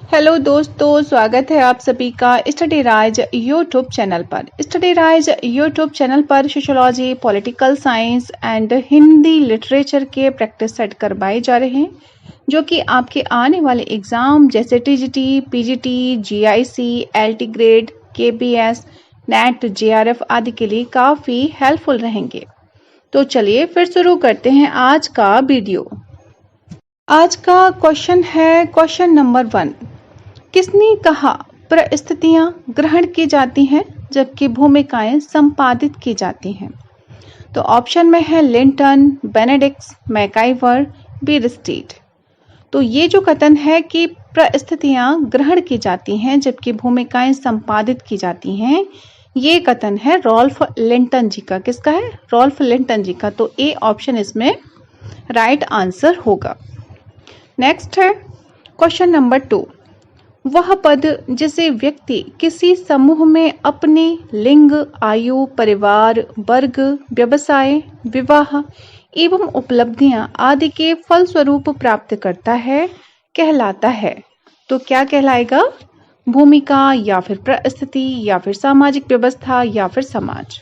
Hello दोस्तों, स्वागत है आप सभी का स्टडी राइज यूट्यूब चैनल पर। स्टडी राइज यूट्यूब चैनल पर sociology, political science and Hindi literature के प्रैक्टिस सेट करवाए जा रहे हैं, जो कि आपके आने वाले एग्जाम जैसे TGT, PGT, GIC, LT grade, KPS, net, JRF आदि के लिए काफ़ी हेल्पफुल रहेंगे। तो चलिए फिर शुरू करते हैं आज का वीडियो। आज का क्वेश्चन है क्वेश्चन नंबर 1। किसने कहा परिस्थितियां ग्रहण की जाती हैं जबकि भूमिकाएं संपादित की जाती हैं? तो ऑप्शन में है लिंटन, बेनेडिक्ट, मैकाइवर, बीरस्टीड। तो ये जो कथन है कि परिस्थितियां ग्रहण की जाती हैं जबकि भूमिकाएं संपादित की जाती हैं, ये कथन है रॉल्फ लिंटन जी का। किसका है? रॉल्फ लिंटन जी का। तो ए ऑप्शन इसमें राइट आंसर होगा। नेक्स्ट है क्वेश्चन नंबर 2। वह पद जिसे व्यक्ति किसी समूह में अपने लिंग, आयु, परिवार, वर्ग, व्यवसाय, विवाह एवं उपलब्धियां आदि के फलस्वरूप प्राप्त करता है कहलाता है। तो क्या कहलाएगा? भूमिका या फिर परिस्थिति या फिर सामाजिक व्यवस्था या फिर समाज।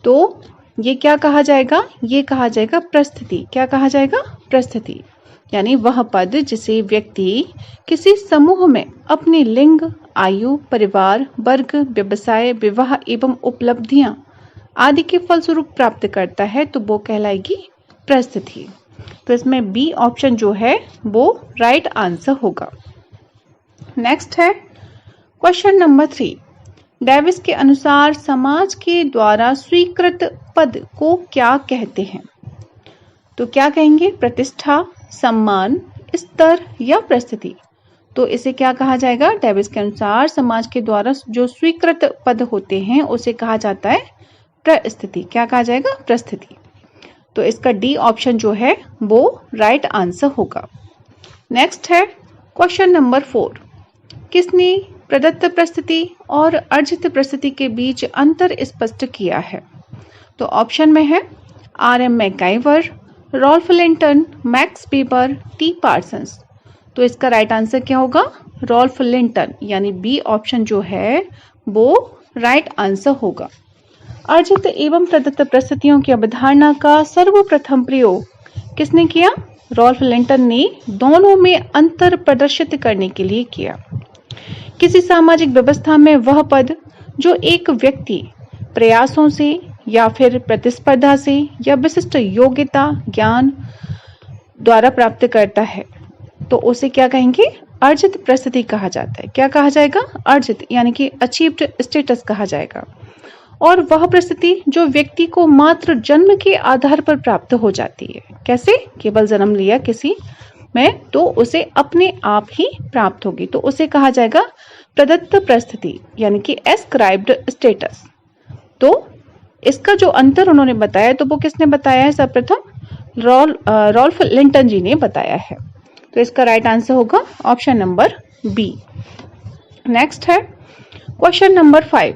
तो ये क्या कहा जाएगा? ये कहा जाएगा परिस्थिति। क्या कहा जाएगा? परिस्थिति। यानी वह पद जिसे व्यक्ति किसी समूह में अपने लिंग, आयु, परिवार, वर्ग, व्यवसाय, विवाह एवं उपलब्धियां आदि के फलस्वरूप प्राप्त करता है, तो वो कहलाएगी परिस्थिति। तो इसमें बी ऑप्शन जो है वो राइट आंसर होगा। नेक्स्ट है क्वेश्चन नंबर 3। डेविस के अनुसार समाज के द्वारा स्वीकृत पद को क्या कहते हैं? तो क्या कहेंगे? प्रतिष्ठा, सम्मान, स्तर या परिस्थिति। तो इसे क्या कहा जाएगा? डेविस के अनुसार समाज के द्वारा जो स्वीकृत पद होते हैं उसे कहा जाता है परिस्थिति। क्या कहा जाएगा? परिस्थिति। तो इसका डी ऑप्शन जो है वो राइट आंसर होगा। नेक्स्ट है क्वेश्चन नंबर 4। किसने प्रदत्त परिस्थिति और अर्जित परिस्थिति के बीच अंतर स्पष्ट किया है? तो ऑप्शन में है R M. MacIver, Ralph Linton, Max Weber, T Parsons. तो इसका राइट आंसर क्या होगा? रॉल्फ लिंटन, यानी बी ऑप्शन जो है वो राइट आंसर होगा। अर्जित एवं प्रदत्त परिस्थितियों की अवधारणा का सर्वप्रथम प्रयोग किसने किया? रॉल्फ लिंटन ने दोनों में अंतर प्रदर्शित करने के लिए किया। किसी सामाजिक व्यवस्था में वह पद जो एक व्यक्ति प्रयासों से या फिर प्रतिस्पर्धा से या विशिष्ट योग्यता, ज्ञान द्वारा प्राप्त करता है, तो उसे क्या कहेंगे? अर्जित परिस्थिति कहा जाता है। क्या कहा जाएगा? अर्जित, यानी कि अचीव्ड स्टेटस कहा जाएगा। और वह परिस्थिति जो व्यक्ति को मात्र जन्म के आधार पर प्राप्त हो जाती है। कैसे? केवल जन्म लिया किसी में तो उसे अपने आप ही प्राप्त होगी, तो उसे कहा जाएगा प्रदत्त परिस्थिति, यानी कि एस्क्राइब्ड स्टेटस। तो इसका जो अंतर उन्होंने बताया, तो वो किसने बताया है? सर्वप्रथम रॉल्फ लिंटन जी ने बताया है। तो इसका राइट आंसर होगा ऑप्शन नंबर बी। नेक्स्ट है क्वेश्चन नंबर 5।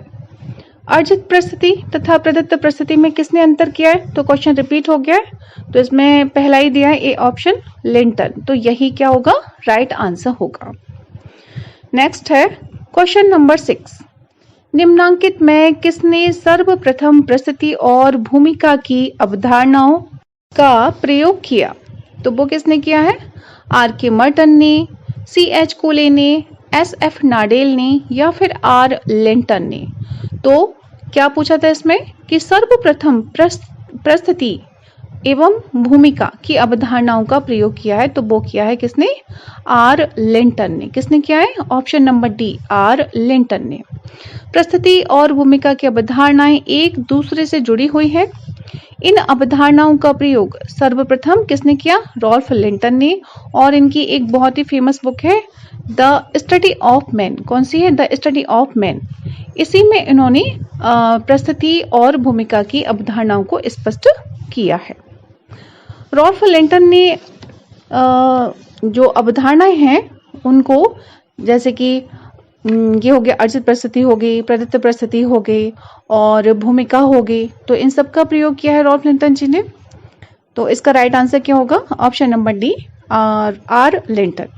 अर्जित परिस्थिति तथा प्रदत्त परिस्थिति में किसने अंतर किया है? तो क्वेश्चन रिपीट हो गया है, तो इसमें पहला ही दिया है ए ऑप्शन लिंटन। तो यही क्या होगा? राइट आंसर होगा। नेक्स्ट है क्वेश्चन नंबर 6। निम्नांकित में किसने सर्वप्रथम परिस्थिति और भूमिका की अवधारणाओं का प्रयोग किया? तो वो किसने किया है? आर.के. मर्टन ने, सी.एच. कोले ने, एस.एफ. नाडेल ने या फिर आर. लिंटन ने। तो क्या पूछा था इसमें कि सर्वप्रथम परिस्थिति एवं भूमिका की अवधारणाओं का प्रयोग किया है, तो वो किया है किसने? आर. लिंटन ने। किसने किया है? Option number D, R. Linton ने। परिस्थिति और भूमिका की अवधारणाएं एक दूसरे से जुड़ी हुई है। इन अवधारणाओं का प्रयोग सर्वप्रथम किसने किया? रॉल्फ लिंटन ने। और इनकी एक बहुत ही फेमस बुक है द स्टडी ऑफ मैन। कौन सी है? The study of man. इसी में इन्होंने परिस्थिति और भूमिका की अवधारणाओं को स्पष्ट किया है। रॉल्फ लिंटन ने जो अवधारणाएं हैं उनको, जैसे कि ये हो गया अर्जित परिस्थिति हो गई, प्रदत्त परिस्थिति हो गई और भूमिका हो गई, तो इन सब का प्रयोग किया है रॉल्फ लिंटन जी ने। तो इसका राइट आंसर क्या होगा? Option number D, R. Linton.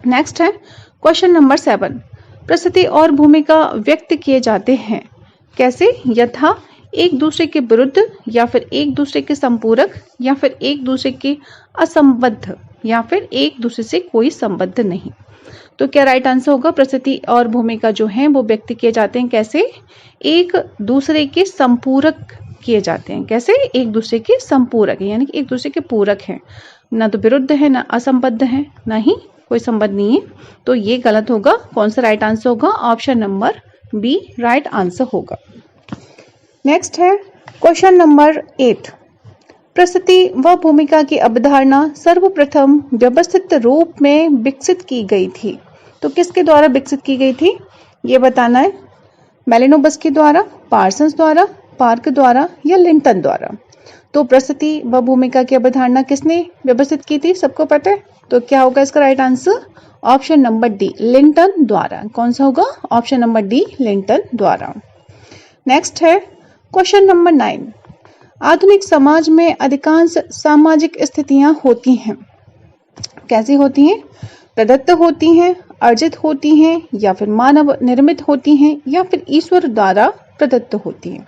Next है क्वेश्चन नंबर 7। परिस्थिति और भूमिका व्यक्त किए जाते हैं कैसे? यथा एक दूसरे के विरुद्ध, या फिर एक दूसरे के संपूरक, या फिर एक दूसरे के असंबद्ध, या फिर एक दूसरे से कोई संबद्ध नहीं। तो क्या राइट आंसर होगा? परिस्थिति और भूमिका जो है वो व्यक्त किए जाते हैं कैसे? एक दूसरे के संपूरक किए जाते हैं। कैसे? एक दूसरे के संपूरक, यानी कि एक दूसरे के पूरक हैं, ना तो विरुद्ध है, ना असंबद्ध है, ना ही कोई संबद्ध नहीं है। तो ये गलत होगा। कौन सा राइट आंसर होगा? Option number B right answer होगा। नेक्स्ट है क्वेश्चन नंबर 8। परिस्थिति व भूमिका की अवधारणा सर्वप्रथम व्यवस्थित रूप में विकसित की गई थी। तो किसके द्वारा विकसित की गई थी ये बताना है। मैलिनोबस के द्वारा, पार्सन्स द्वारा, पार्क द्वारा या लिंटन द्वारा। तो परिस्थिति व भूमिका की अवधारणा किसने व्यवस्थित की थी? सबको पता है। तो क्या होगा इसका right answer? Option number D Linton द्वारा। कौन सा होगा? ऑप्शन नंबर डी लिंटन द्वारा। नेक्स्ट है क्वेश्चन नंबर 9। आधुनिक समाज में अधिकांश सामाजिक स्थितियां होती हैं। कैसी होती हैं? प्रदत्त होती हैं, अर्जित होती हैं, या फिर मानव निर्मित होती हैं, या फिर ईश्वर द्वारा प्रदत्त होती हैं।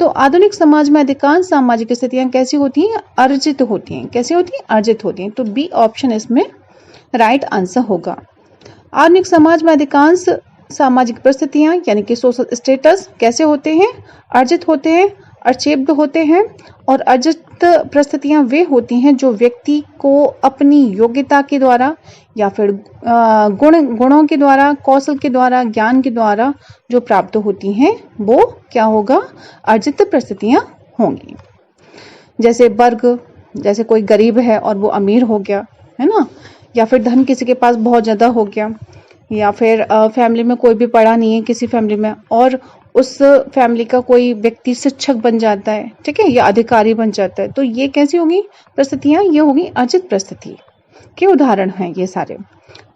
तो आधुनिक समाज में अधिकांश सामाजिक स्थितियां कैसी होती हैं? अर्जित होती हैं। कैसी होती हैं? अर्जित होती हैं। तो बी ऑप्शन इसमें राइट आंसर होगा। आधुनिक समाज में अधिकांश सामाजिक परिस्थितियां यानी कि सोशल स्टेटस कैसे होते हैं? अर्जित होते हैं, अचेब्ड होते हैं। और अर्जित परिस्थितियां वे होती हैं जो व्यक्ति को अपनी योग्यता के द्वारा, या फिर गुणों के द्वारा, कौशल के द्वारा, ज्ञान के द्वारा जो प्राप्त होती हैं वो क्या होगा? अर्जित परिस्थितियां होंगी। जैसे वर्ग, जैसे कोई गरीब है और वो अमीर हो गया, है ना, या फिर धन किसी के पास बहुत ज्यादा हो गया, या फिर फैमिली में कोई भी पढ़ा नहीं है किसी फैमिली में, और उस फैमिली का कोई व्यक्ति शिक्षक बन जाता है, ठीक है, या अधिकारी बन जाता है। तो ये कैसी होगी परिस्थितियां? ये होगी अर्जित परिस्थिति के उदाहरण हैं ये सारे।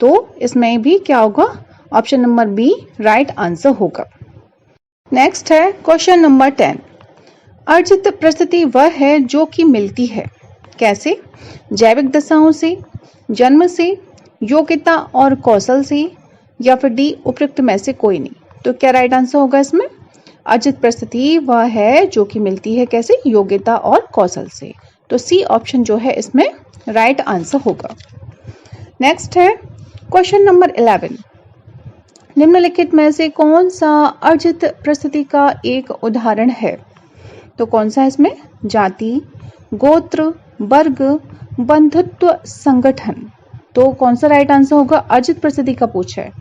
तो इसमें भी क्या होगा? Option number B right answer होगा। नेक्स्ट है क्वेश्चन नंबर 10। अर्जित परिस्थिति वह है जो कि मिलती है। कैसे? जैविक दशाओं से, जन्म से, योग्यता और कौशल से, या फिर डी उपयुक्त में से कोई नहीं। तो क्या राइट आंसर होगा इसमें? अर्जित परिस्थिति वह है जो कि मिलती है कैसे? योग्यता और कौशल से। तो सी ऑप्शन जो है इसमें राइट आंसर होगा। नेक्स्ट है क्वेश्चन नंबर 11। निम्नलिखित में से कौन सा अर्जित परिस्थिति का एक उदाहरण है? तो कौन सा है इसमें? जाति, गोत्र, वर्ग, बंधुत्व, संगठन। तो कौन सा राइट आंसर होगा? अर्जित परिस्थिति का पूछा है।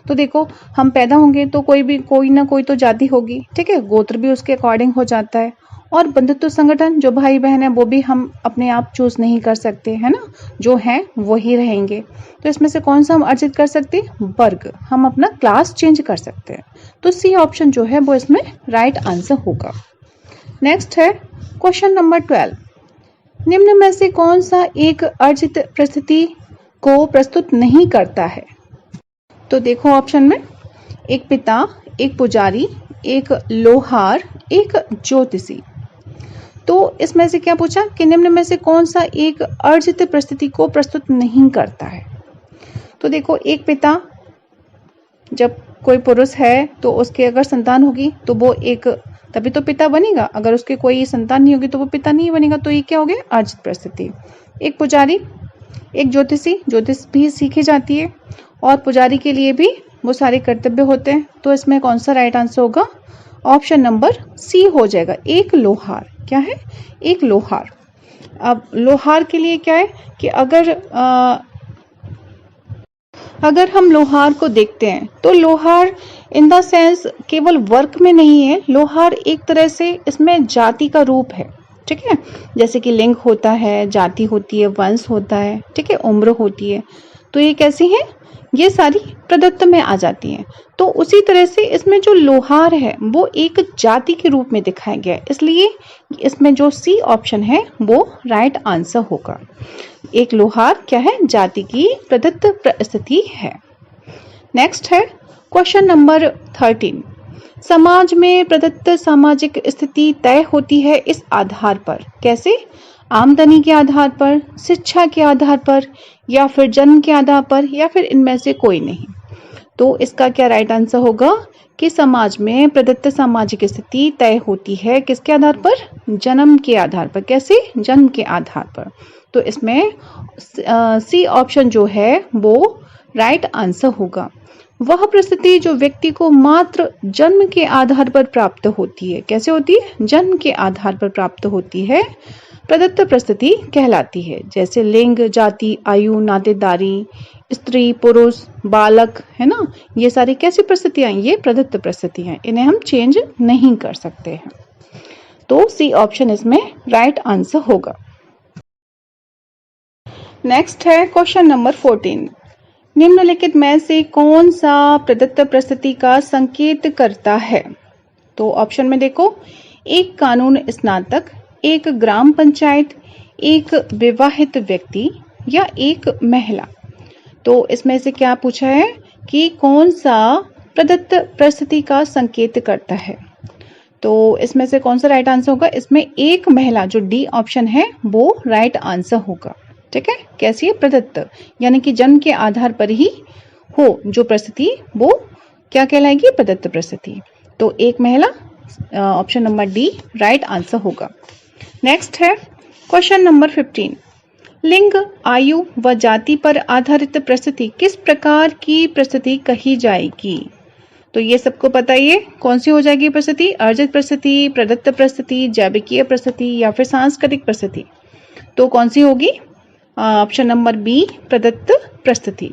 तो देखो, हम पैदा होंगे तो कोई ना कोई तो जाति होगी, ठीक है, गोत्र भी उसके अकॉर्डिंग हो जाता है, और बंधुत्व संगठन जो भाई बहन है वो भी हम अपने आप चूज नहीं कर सकते, है ना, जो है वही रहेंगे। तो इसमें से कौन सा हम अर्जित कर सकते हैं? वर्ग। हम अपना क्लास चेंज कर सकते हैं। तो सी ऑप्शन जो है वो इसमें राइट आंसर होगा। नेक्स्ट है क्वेश्चन नंबर 12। निम्न में से कौन सा एक अर्जित परिस्थिति को प्रस्तुत नहीं करता है? तो देखो ऑप्शन में, एक पिता, एक पुजारी, एक लोहार, एक ज्योतिषी। तो इसमें से क्या पूछा कि निम्न में से कौन सा एक अर्जित परिस्थिति को प्रस्तुत नहीं करता है? तो देखो, एक पिता, जब कोई पुरुष है तो उसके अगर संतान होगी तो वो एक, तभी तो पिता बनेगा। अगर उसके कोई संतान नहीं होगी तो वो पिता नहीं बनेगा। तो ये क्या हो गया? अर्जित परिस्थिति। एक पुजारी, एक ज्योतिषी, ज्योतिष भी सीखी जाती है और पुजारी के लिए भी वो सारे कर्तव्य होते हैं। तो इसमें कौन सा राइट आंसर होगा? ऑप्शन नंबर सी हो जाएगा, एक लोहार। क्या है? एक लोहार। अब लोहार के लिए क्या है कि अगर हम लोहार को देखते हैं तो लोहार इन द सेंस केवल वर्क में नहीं है, लोहार एक तरह से इसमें जाति का रूप है, ठीक है। जैसे कि लिंग होता है, जाति होती है, वंश होता है, ठीक है, उम्र होती है। तो ये कैसी है? ये सारी प्रदत्त में आ जाती हैं। तो उसी तरह से इसमें जो लोहार है वो एक जाति के रूप में दिखाया गया है, इसलिए इसमें जो सी ऑप्शन है वो राइट आंसर होगा। एक लोहार क्या है? जाति की प्रदत्त परिस्थिति है। नेक्स्ट है क्वेश्चन नंबर 13। समाज में प्रदत्त सामाजिक स्थिति तय होती है इस आधार पर। कैसे? आमदनी के आधार पर, शिक्षा के आधार पर, या फिर जन्म के आधार पर, या फिर इनमें से कोई नहीं। तो इसका क्या राइट आंसर होगा कि समाज में प्रदत्त सामाजिक स्थिति तय होती है किसके आधार पर? जन्म के आधार पर। कैसे? जन्म के आधार पर। तो इसमें सी ऑप्शन जो है वो राइट आंसर होगा। वह परिस्थिति जो व्यक्ति को मात्र जन्म के आधार पर प्राप्त होती है, कैसे होती है? जन्म के आधार पर प्राप्त होती है, प्रदत्त परिस्थिति कहलाती है। जैसे लिंग, जाति, आयु, नातेदारी, स्त्री, पुरुष, बालक, है ना, ये सारी कैसी परिस्थितियां? ये प्रदत्त परिस्थितियां, इन्हें हम चेंज नहीं कर सकते हैं। तो सी ऑप्शन इसमें राइट आंसर होगा। नेक्स्ट है क्वेश्चन नंबर 14। निम्नलिखित में से कौन सा प्रदत्त परिस्थिति का संकेत करता है? तो ऑप्शन में देखो, एक कानून स्नातक, एक ग्राम पंचायत, एक विवाहित व्यक्ति, या एक महिला। तो इसमें से क्या पूछा है कि कौन सा प्रदत्त परिस्थिति का संकेत करता है? तो इसमें से कौन सा राइट आंसर होगा? इसमें एक महिला, जो डी ऑप्शन है, वो राइट आंसर होगा। ठीक है, कैसी है? प्रदत्त, यानी कि जन्म के आधार पर ही हो जो परिस्थिति, वो क्या कहलाएगी? प्रदत्त परिस्थिति। तो एक महिला, option number D right answer होगा। नेक्स्ट है क्वेश्चन नंबर 15। लिंग, आयु व जाति पर आधारित परिस्थिति किस प्रकार की परिस्थिति कही जाएगी? तो ये सबको पता ही है, कौन सी हो जाएगी परिस्थिति? अर्जित परिस्थिति, प्रदत्त परिस्थिति, जैविकीय परिस्थिति, या फिर सांस्कृतिक परिस्थिति। तो कौन सी होगी? ऑप्शन नंबर बी, प्रदत्त परिस्थिति।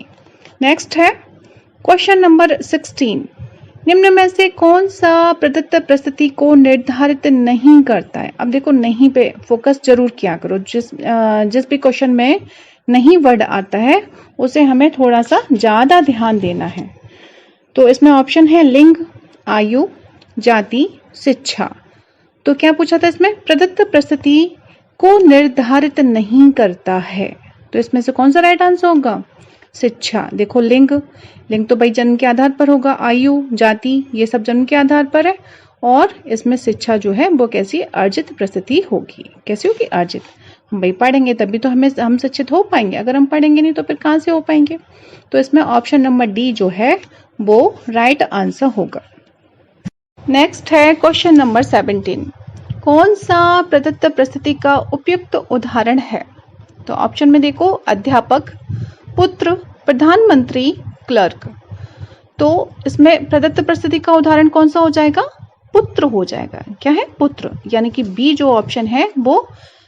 नेक्स्ट है क्वेश्चन नंबर 16। निम्न में से कौन सा प्रदत्त परिस्थिति को निर्धारित नहीं करता है? अब देखो, नहीं पे फोकस जरूर किया करो। जिस भी क्वेश्चन में नहीं वर्ड आता है उसे हमें थोड़ा सा ज्यादा ध्यान देना है। तो इसमें ऑप्शन है लिंग, आयु, जाति, शिक्षा। तो क्या पूछा था इसमें? प्रदत्त परिस्थिति को निर्धारित नहीं करता है। तो इसमें से कौन सा राइट आंसर होगा? शिक्षा। देखो, लिंग तो भाई जन्म के आधार पर होगा, आयु, जाति, ये सब जन्म के आधार पर है, और इसमें शिक्षा जो है वो कैसी? अर्जित परिस्थिति होगी। कैसी होगी? अर्जित। हम भाई पढ़ेंगे तभी तो हम शिक्षित हो पाएंगे, अगर हम पढ़ेंगे नहीं तो फिर कहाँ से हो पाएंगे? तो इसमें ऑप्शन नंबर डी जो है वो राइट आंसर होगा। नेक्स्ट है क्वेश्चन नंबर 17। कौन सा प्रदत्त परिस्थिति का उपयुक्त उदाहरण है? तो ऑप्शन में देखो, अध्यापक, पुत्र, प्रधानमंत्री, क्लर्क। तो इसमें प्रदत्त परिस्थिति का उदाहरण कौन सा हो जाएगा? पुत्र हो जाएगा। क्या है? पुत्र, यानी कि बी जो ऑप्शन है वो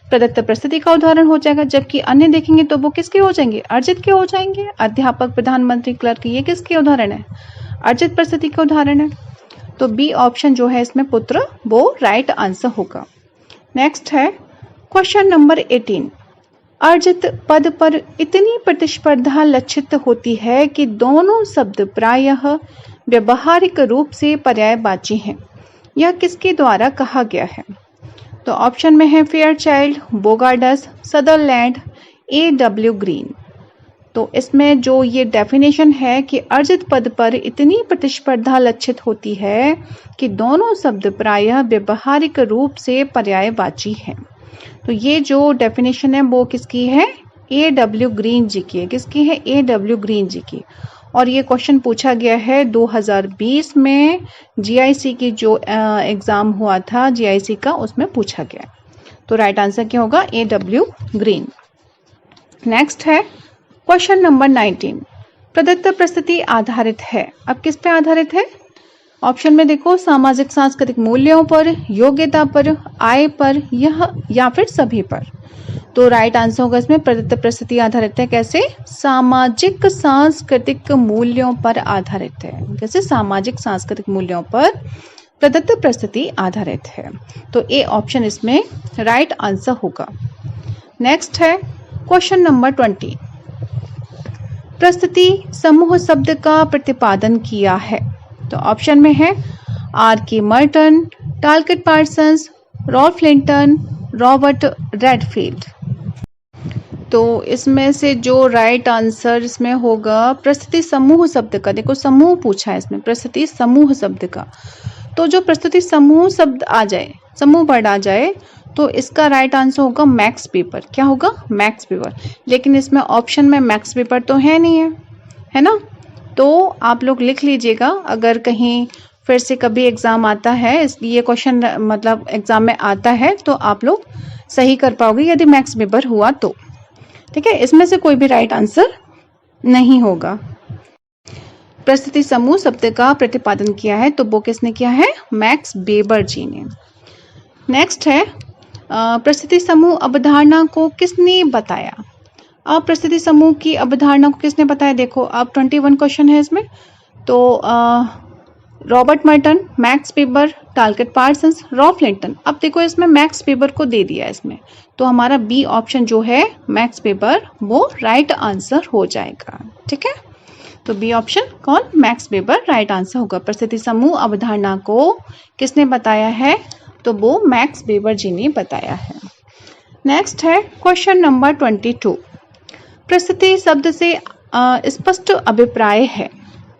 प्रदत्त परिस्थिति का उदाहरण हो जाएगा। जबकि अन्य देखेंगे तो वो किसके हो जाएंगे? अर्जित के हो जाएंगे। अध्यापक, प्रधानमंत्री, क्लर्क, ये किसके उदाहरण है? अर्जित परिस्थिति का उदाहरण है। तो बी ऑप्शन जो है इसमें पुत्र, वो राइट आंसर होगा। नेक्स्ट है क्वेश्चन नंबर 18। अर्जित पद पर इतनी प्रतिस्पर्धा लक्षित होती है कि दोनों शब्द प्रायः व्यवहारिक रूप से पर्यायवाची हैं। यह किसके द्वारा कहा गया है? तो ऑप्शन में है Fairchild, Bogardus, Sutherland, A.W. Green. तो इसमें जो ये डेफिनेशन है कि अर्जित पद पर इतनी प्रतिस्पर्धा लक्षित होती है कि दोनों शब्द प्रायः व्यवहारिक रूप से पर्यायवाची हैं। तो ये जो डेफिनेशन है वो किसकी है? A.W. ग्रीन जी की है। किसकी है? A.W. ग्रीन जी की। और ये क्वेश्चन पूछा गया है 2020 में GIC की जो एग्जाम हुआ था GIC का, उसमें पूछा गया। तो राइट आंसर क्या होगा? A.W. ग्रीन। नेक्स्ट है क्वेश्चन नंबर 19। प्रदत्त परिस्थिति आधारित है। अब किस पे आधारित है? ऑप्शन में देखो, सामाजिक सांस्कृतिक मूल्यों पर, योग्यता पर, आय पर, यह या फिर सभी पर। तो राइट आंसर होगा इसमें प्रदत्त परिस्थिति आधारित है। कैसे? सामाजिक सांस्कृतिक मूल्यों पर आधारित है। कैसे? सामाजिक सांस्कृतिक मूल्यों पर प्रदत्त परिस्थिति आधारित है। तो ए ऑप्शन इसमें राइट आंसर होगा। नेक्स्ट है क्वेश्चन नंबर 20। परिस्थिति समूह शब्द का प्रतिपादन किया है। तो ऑप्शन में है R.K. Merton, Talcott Parsons, Ralph Linton, Robert Redfield. तो इसमें से जो राइट आंसर इसमें होगा प्रस्तुति समूह शब्द का। देखो, समूह पूछा है इसमें, प्रस्तुति समूह शब्द का। तो जो प्रस्तुति समूह शब्द आ जाए, समूह वर्ड आ जाए, तो इसका राइट आंसर होगा मैक्स वेबर। क्या होगा? Max weber. लेकिन इसमें ऑप्शन में मैक्स वेबर तो है नहीं है ना? तो आप लोग लिख लीजिएगा, अगर कहीं फिर से कभी एग्जाम आता है, ये क्वेश्चन मतलब एग्जाम में आता है, तो आप लोग सही कर पाओगे यदि मैक्स वेबर हुआ तो। ठीक है, इसमें से कोई भी राइट आंसर नहीं होगा। परिस्थिति समूह शब्द का प्रतिपादन किया है, तो वो किसने किया है? मैक्स वेबर जी ने। नेक्स्ट है परिस्थिति समूह अवधारणा को किसने बताया? अब परिस्थिति समूह की अवधारणा को किसने बताया? देखो अब 21 क्वेश्चन है इसमें, तो Robert Merton, Max Weber, Talcott Parsons, Ralph Linton. अब देखो इसमें मैक्स वेबर को दे दिया इसमें, तो हमारा बी ऑप्शन जो है मैक्स वेबर वो राइट आंसर हो जाएगा। ठीक है, तो बी ऑप्शन कौन? मैक्स वेबर राइट आंसर होगा। परिस्थिति समूह अवधारणा को किसने बताया है? तो वो मैक्स वेबर जी ने बताया है। नेक्स्ट है क्वेश्चन नंबर 22। परिस्थिति शब्द से स्पष्ट अभिप्राय है,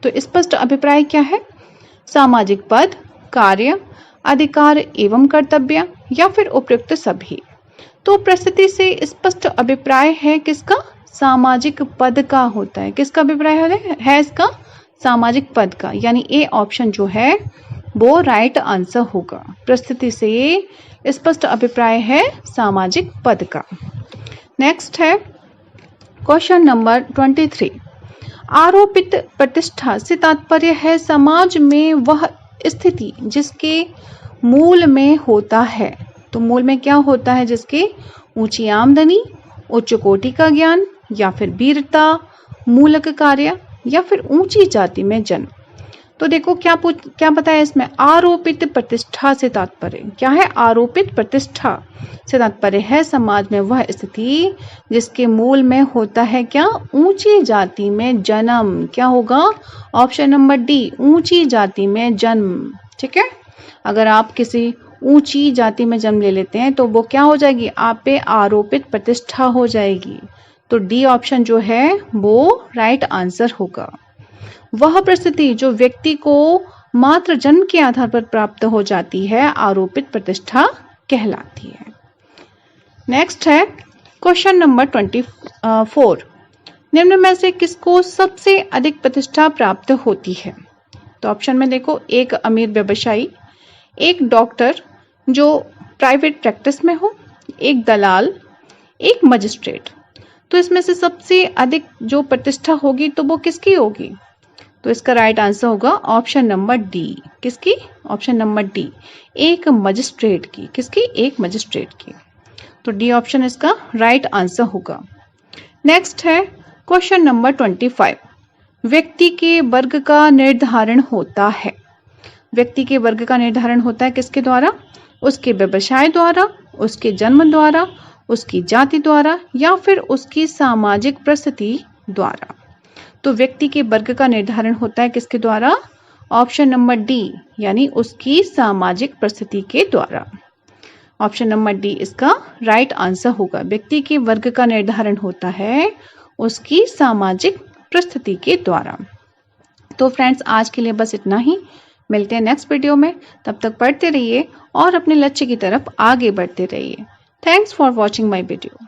तो स्पष्ट अभिप्राय क्या है? सामाजिक पद, कार्य, अधिकार एवं कर्तव्य या फिर उपयुक्त सभी। तो परिस्थिति से स्पष्ट अभिप्राय है किसका? सामाजिक पद का होता है। किसका अभिप्राय है इसका? सामाजिक पद का, यानी ए ऑप्शन जो है वो राइट आंसर होगा। परिस्थिति से स्पष्ट अभिप्राय है सामाजिक पद का। नेक्स्ट है क्वेश्चन नंबर 23। आरोपित प्रतिष्ठा से तात्पर्य है समाज में वह स्थिति जिसके मूल में होता है। तो मूल में क्या होता है? जिसके ऊंची आमदनी, उच्च कोटि का ज्ञान या फिर वीरता मूलक कार्य या फिर ऊंची जाति में जन्म। तो देखो क्या बताया इसमें? आरोपित प्रतिष्ठा से तात्पर्य क्या है? आरोपित प्रतिष्ठा से तात्पर्य है समाज में वह स्थिति जिसके मूल में होता है क्या? ऊंची जाति में जन्म। क्या होगा? ऑप्शन नंबर डी, ऊंची जाति में जन्म। ठीक है, अगर आप किसी ऊंची जाति में जन्म ले लेते हैं तो वो क्या हो जाएगी? आप पे आरोपित प्रतिष्ठा हो जाएगी। तो डी ऑप्शन जो है वो राइट आंसर होगा। वह परिस्थिति जो व्यक्ति को मात्र जन्म के आधार पर प्राप्त हो जाती है आरोपित प्रतिष्ठा कहलाती है। नेक्स्ट है क्वेश्चन नंबर 24। निम्न में से किसको सबसे अधिक प्रतिष्ठा प्राप्त होती है? तो ऑप्शन में देखो, एक अमीर व्यवसायी, एक डॉक्टर जो प्राइवेट प्रैक्टिस में हो, एक दलाल, एक मजिस्ट्रेट। तो इसमें से सबसे अधिक जो प्रतिष्ठा होगी तो वो किसकी होगी? तो इसका राइट आंसर होगा ऑप्शन नंबर डी। किसकी? ऑप्शन नंबर डी, एक मजिस्ट्रेट की। किसकी? एक मजिस्ट्रेट की। तो डी ऑप्शन इसका राइट आंसर होगा। नेक्स्ट है क्वेश्चन नंबर 25। व्यक्ति के वर्ग का निर्धारण होता है। व्यक्ति के वर्ग का निर्धारण होता है किसके द्वारा? उसके व्यवसाय द्वारा, उसके जन्म द्वारा, उसकी जाति द्वारा या फिर उसकी सामाजिक परिस्थिति द्वारा। तो व्यक्ति के वर्ग का निर्धारण होता है किसके द्वारा? ऑप्शन नंबर डी, यानी उसकी सामाजिक परिस्थिति के द्वारा। ऑप्शन नंबर डी इसका राइट आंसर होगा। व्यक्ति के वर्ग का निर्धारण होता है उसकी सामाजिक परिस्थिति के द्वारा। तो फ्रेंड्स आज के लिए बस इतना ही। मिलते हैं नेक्स्ट वीडियो में। तब तक पढ़ते रहिए और अपने लक्ष्य की तरफ आगे बढ़ते रहिए। Thanks for watching my video.